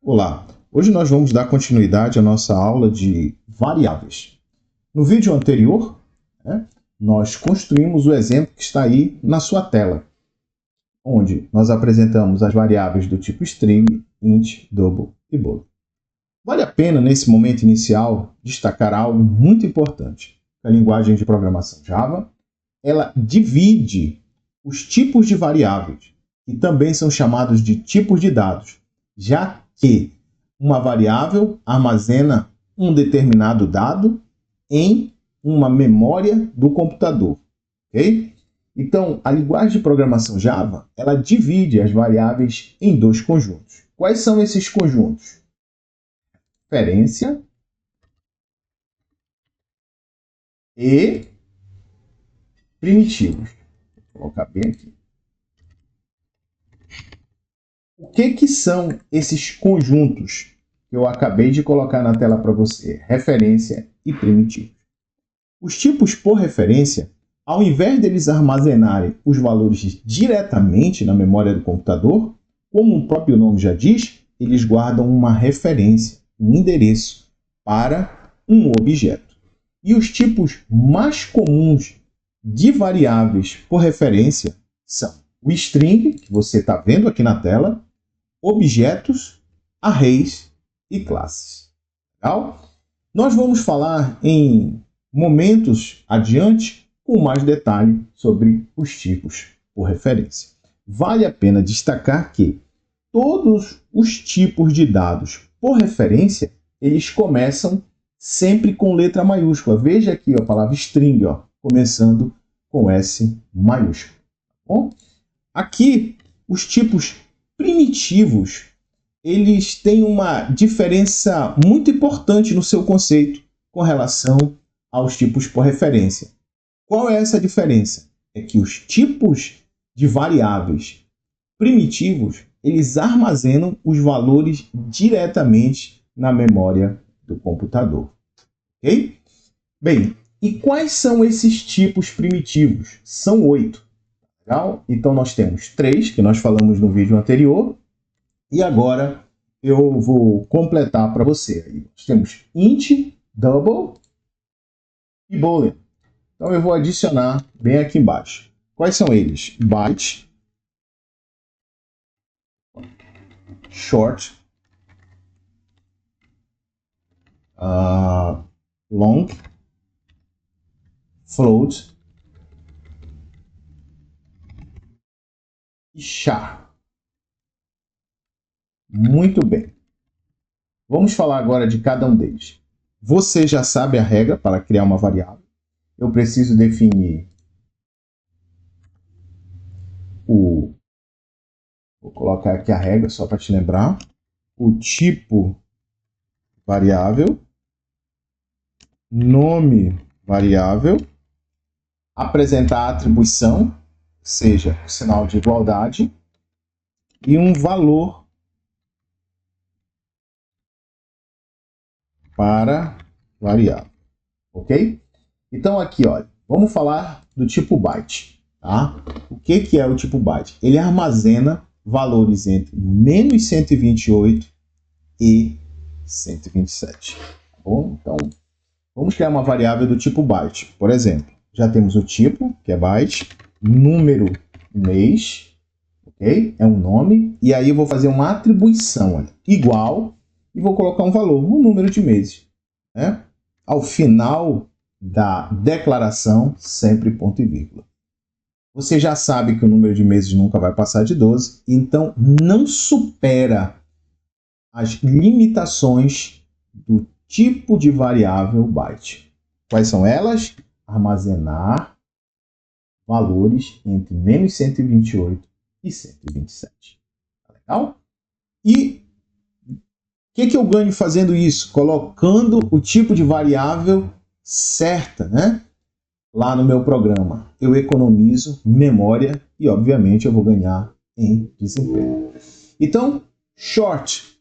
Olá, hoje nós vamos dar continuidade à nossa aula de variáveis. No vídeo anterior, nós construímos o exemplo que está aí na sua tela, onde nós apresentamos as variáveis do tipo string, int, double e boolean. Vale a pena, nesse momento inicial, destacar algo muito importante. A linguagem de programação Java, ela divide os tipos de variáveis, que também são chamados de tipos de dados, já que uma variável armazena um determinado dado em uma memória do computador, ok? Então, a linguagem de programação Java, ela divide as variáveis em dois conjuntos. Quais são esses conjuntos? Referência e primitivos. Vou colocar bem aqui. O que são esses conjuntos que eu acabei de colocar na tela para você? Referência e primitivos. Os tipos por referência, ao invés deles armazenarem os valores diretamente na memória do computador, como o próprio nome já diz, eles guardam uma referência, um endereço para um objeto. E os tipos mais comuns de variáveis por referência são o string, que você está vendo aqui na tela, objetos, arrays e classes. Legal? Nós vamos falar em momentos adiante com mais detalhe sobre os tipos por referência. Vale a pena destacar que todos os tipos de dados por referência, eles começam sempre com letra maiúscula. Veja aqui a palavra string, começando com S maiúsculo. Bom? Aqui, os tipos primitivos, eles têm uma diferença muito importante no seu conceito com relação aos tipos por referência. Qual é essa diferença? É que os tipos de variáveis primitivos, eles armazenam os valores diretamente na memória do computador. Ok? Bem, e quais são esses tipos primitivos? São 8. Legal? Então nós temos 3, que nós falamos no vídeo anterior, e agora eu vou completar para você. Nós temos int, double e boolean. Então eu vou adicionar bem aqui embaixo. Quais são eles? Byte, short, long, float e char. Muito bem. Vamos falar agora de cada um deles. Você já sabe a regra para criar uma variável. Eu preciso definir Vou colocar aqui a regra só para te lembrar. O tipo variável, nome variável, apresentar a atribuição, seja o sinal de igualdade, e um valor para variável. Ok? Então aqui, olha, vamos falar do tipo byte. Tá? O que é o tipo byte? Ele armazena valores entre menos 128 e 127. Tá bom? Então, vamos criar uma variável do tipo byte. Por exemplo, já temos o tipo, que é byte, número mês, ok? É um nome, e aí eu vou fazer uma atribuição, olha, igual, e vou colocar um valor, um número de meses. Né? Ao final da declaração, sempre ponto e vírgula. Você já sabe que o número de meses nunca vai passar de 12, então não supera as limitações do tipo de variável byte. Quais são elas? Armazenar valores entre menos 128 e 127. Tá legal? E o que eu ganho fazendo isso? Colocando o tipo de variável certa, né? Lá no meu programa. Eu economizo memória e, obviamente, eu vou ganhar em desempenho. Então, short,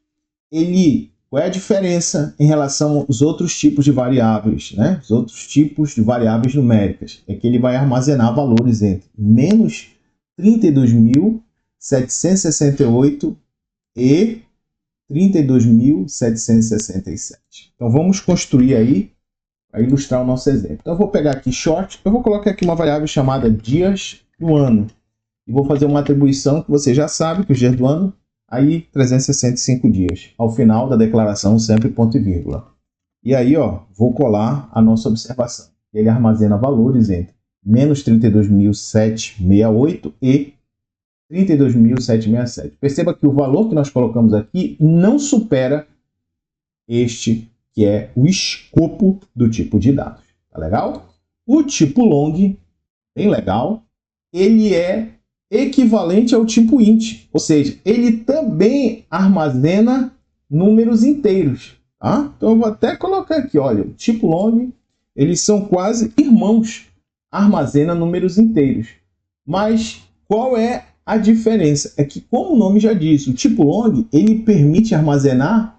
qual é a diferença em relação aos outros tipos de variáveis, né? Os outros tipos de variáveis numéricas? É que ele vai armazenar valores entre menos 32.768 e 32.767. Então vamos construir aí para ilustrar o nosso exemplo. Então eu vou pegar aqui short, eu vou colocar aqui uma variável chamada dias do ano. E vou fazer uma atribuição que você já sabe que os dias do ano, aí 365 dias. Ao final da declaração sempre ponto e vírgula. E aí, ó, vou colar a nossa observação. Ele armazena valores entre menos 32.768 e 32.767. Perceba que o valor que nós colocamos aqui não supera este que é o escopo do tipo de dados. Tá legal? O tipo long, bem legal, ele é equivalente ao tipo int, ou seja, ele também armazena números inteiros. Tá? Então eu vou até colocar aqui, olha, o tipo long, eles são quase irmãos, armazena números inteiros. Mas qual é a diferença? É que, como o nome já diz, o tipo long, ele permite armazenar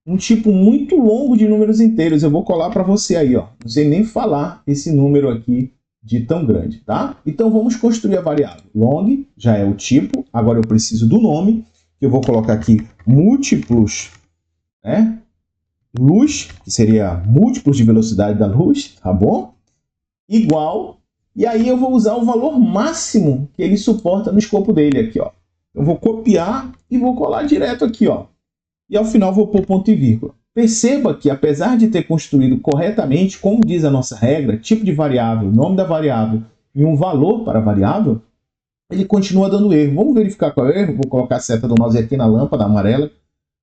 um tipo muito longo de números inteiros. Eu vou colar para você aí, ó. Não sei nem falar esse número aqui de tão grande, tá? Então vamos construir a variável. Long já é o tipo, agora eu preciso do nome, que eu vou colocar aqui múltiplos, né? Luz, que seria múltiplos de velocidade da luz, tá bom? Igual, e aí eu vou usar o valor máximo que ele suporta no escopo dele aqui, ó. Eu vou copiar e vou colar direto aqui, ó. E ao final vou pôr ponto e vírgula. Perceba que, apesar de ter construído corretamente, como diz a nossa regra, tipo de variável, nome da variável e um valor para a variável, ele continua dando erro. Vamos verificar qual é o erro? Vou colocar a seta do mouse aqui na lâmpada amarela,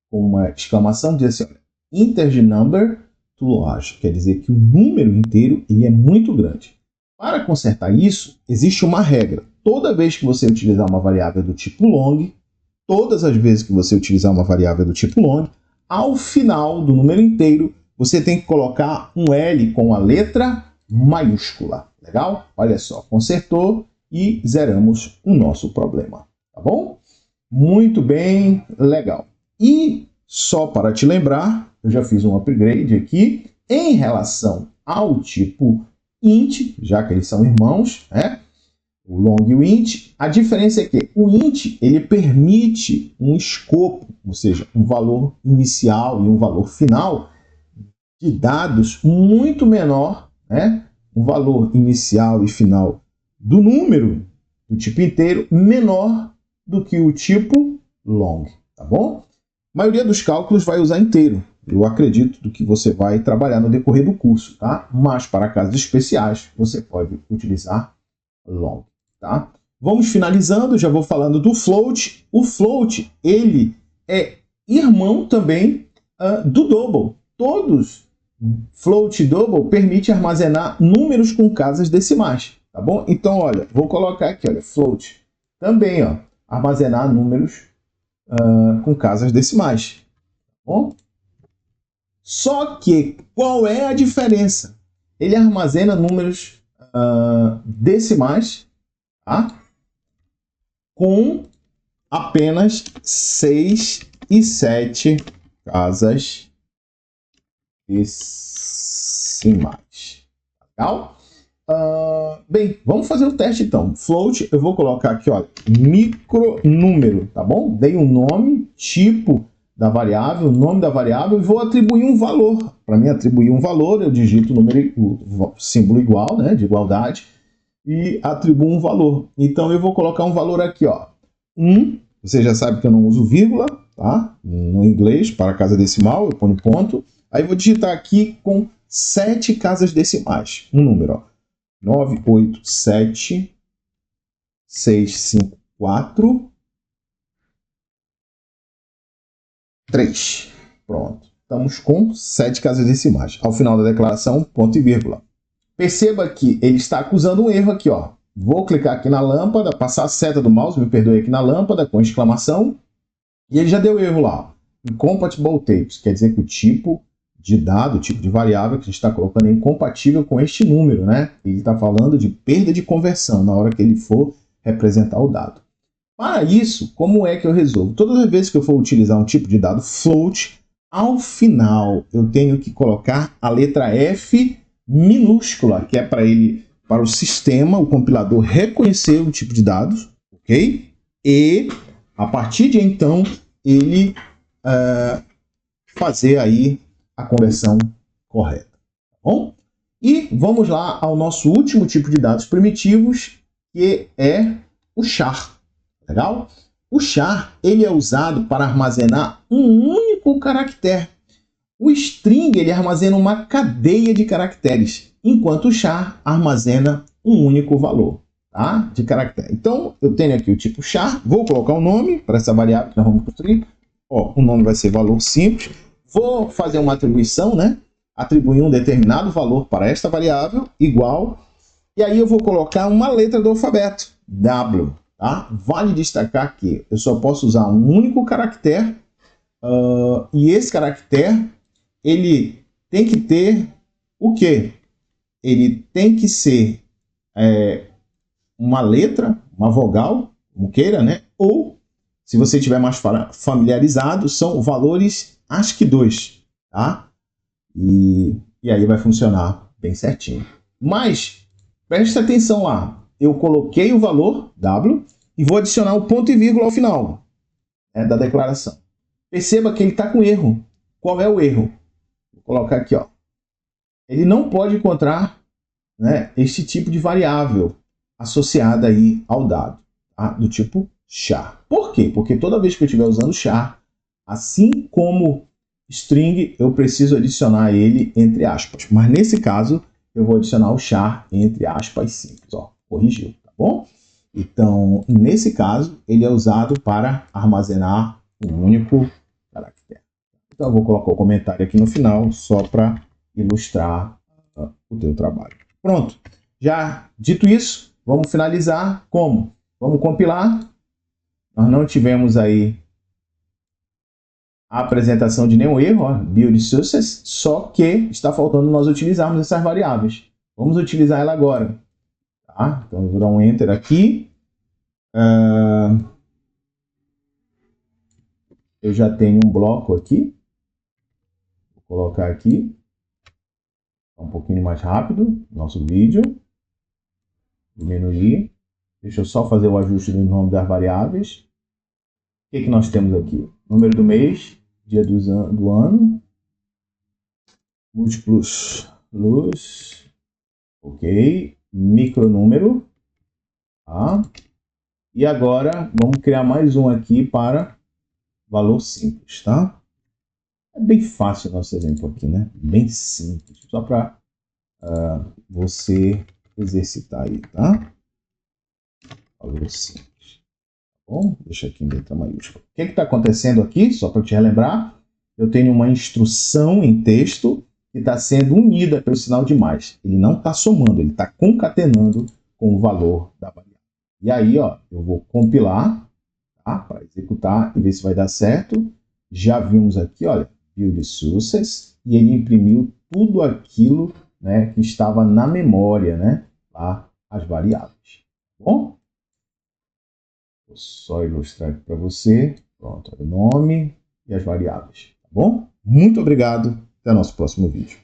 com uma exclamação, diz assim, olha, integer number too large, quer dizer que o número inteiro ele é muito grande. Para consertar isso, existe uma regra. Toda vez que você utilizar uma variável do tipo long, todas as vezes que você utilizar uma variável do tipo long, ao final do número inteiro, você tem que colocar um L com a letra maiúscula. Legal? Olha só, consertou e zeramos o nosso problema. Tá bom? Muito bem, legal. E só para te lembrar, eu já fiz um upgrade aqui em relação ao tipo int, já que eles são irmãos, né? O long e o int, a diferença é que o int ele permite um escopo, ou seja, um valor inicial e um valor final de dados muito menor, né? Um valor inicial e final do número do tipo inteiro menor do que o tipo long, tá bom? A maioria dos cálculos vai usar inteiro. Eu acredito do que você vai trabalhar no decorrer do curso, tá? Mas para casos especiais, você pode utilizar long. Tá? Vamos finalizando, já vou falando do float. O float, ele é irmão também do double. Todos float e double permitem armazenar números com casas decimais, tá bom? Então, olha, vou colocar aqui, olha, float também, ó, armazenar números com casas decimais, tá bom? Só que, qual é a diferença? Ele armazena números decimais, tá? Com apenas 6 e 7 casas decimais. Legal? Bem, vamos fazer o teste então. Float, eu vou colocar aqui, olha, micronúmero, tá bom? Dei um nome, tipo da variável, nome da variável e vou atribuir um valor. Para mim atribuir um valor, eu digito o símbolo igual, né, de igualdade, e atribuo um valor. Então eu vou colocar um valor aqui, ó. 1, você já sabe que eu não uso vírgula, tá? No inglês, para casa decimal, eu ponho ponto. Aí eu vou digitar aqui com 7 casas decimais. Um número, ó. 9, 8, 7, 6, 5, 4, 3. Pronto. Estamos com 7 casas decimais. Ao final da declaração, ponto e vírgula. Perceba que ele está acusando um erro aqui, ó. Vou clicar aqui na lâmpada, passar a seta do mouse, me perdoe aqui na lâmpada, com exclamação. E ele já deu erro lá, ó. Incompatible tapes, quer dizer que o tipo de dado, o tipo de variável que a gente está colocando é incompatível com este número, né? Ele está falando de perda de conversão na hora que ele for representar o dado. Para isso, como é que eu resolvo? Todas as vezes que eu for utilizar um tipo de dado float, ao final eu tenho que colocar a letra F minúscula, que é para o sistema, o compilador, reconhecer o tipo de dados, ok? E, a partir de então, ele fazer aí a conversão correta, tá bom? E vamos lá ao nosso último tipo de dados primitivos, que é o char. Legal? O char, ele é usado para armazenar um único caractere. O string, ele armazena uma cadeia de caracteres, enquanto o char armazena um único valor, tá? De caractere. Então, eu tenho aqui o tipo char, vou colocar um nome para essa variável que nós vamos construir. Ó, o nome vai ser valor simples. Vou fazer uma atribuição, né? Atribuir um determinado valor para esta variável, igual, e aí eu vou colocar uma letra do alfabeto, W, tá? Vale destacar que eu só posso usar um único caractere, e esse caractere, ele tem que ter o quê? Ele tem que ser uma letra, uma vogal, como queira, né? Ou, se você estiver mais familiarizado, são valores ASCII 2, tá? E aí vai funcionar bem certinho. Mas, preste atenção lá. Eu coloquei o valor W e vou adicionar o ponto e vírgula ao final da declaração. Perceba que ele está com erro. Qual é o erro? Vou colocar aqui, ó. Ele não pode encontrar, né, este tipo de variável associada aí ao dado, tá? Do tipo char. Por quê? Porque toda vez que eu estiver usando char, assim como string, eu preciso adicionar ele entre aspas. Mas nesse caso, eu vou adicionar o char entre aspas simples. Ó, corrigiu, tá bom? Então, nesse caso, ele é usado para armazenar um único caractere. Então, eu vou colocar o comentário aqui no final, só para ilustrar o teu trabalho. Pronto. Já dito isso, vamos finalizar como? Vamos compilar. Nós não tivemos aí a apresentação de nenhum erro, ó, build success, só que está faltando nós utilizarmos essas variáveis. Vamos utilizar ela agora. Tá? Então, eu vou dar um Enter aqui. Eu já tenho um bloco aqui. Vou colocar aqui. Um pouquinho mais rápido, nosso vídeo. Diminuir. Deixa eu só fazer o ajuste do nome das variáveis. O que nós temos aqui? Número do mês, dia do ano, múltiplos luz, ok, micronúmero, tá? E agora vamos criar mais um aqui para valor simples, tá? É bem fácil o nosso exemplo aqui, né? Bem simples, só para você exercitar aí, tá? Valor simples. Bom, deixa aqui em letra maiúscula. O que está acontecendo aqui? Só para te relembrar, eu tenho uma instrução em texto que está sendo unida pelo sinal de mais. Ele não está somando, ele está concatenando com o valor da variável. E aí, ó, eu vou compilar, tá, para executar e ver se vai dar certo. Já vimos aqui, olha, build success, e ele imprimiu tudo aquilo, né, que estava na memória, né, lá, as variáveis. Bom? Vou só ilustrar aqui para você. Pronto, o nome e as variáveis. Tá bom? Muito obrigado. Até o nosso próximo vídeo.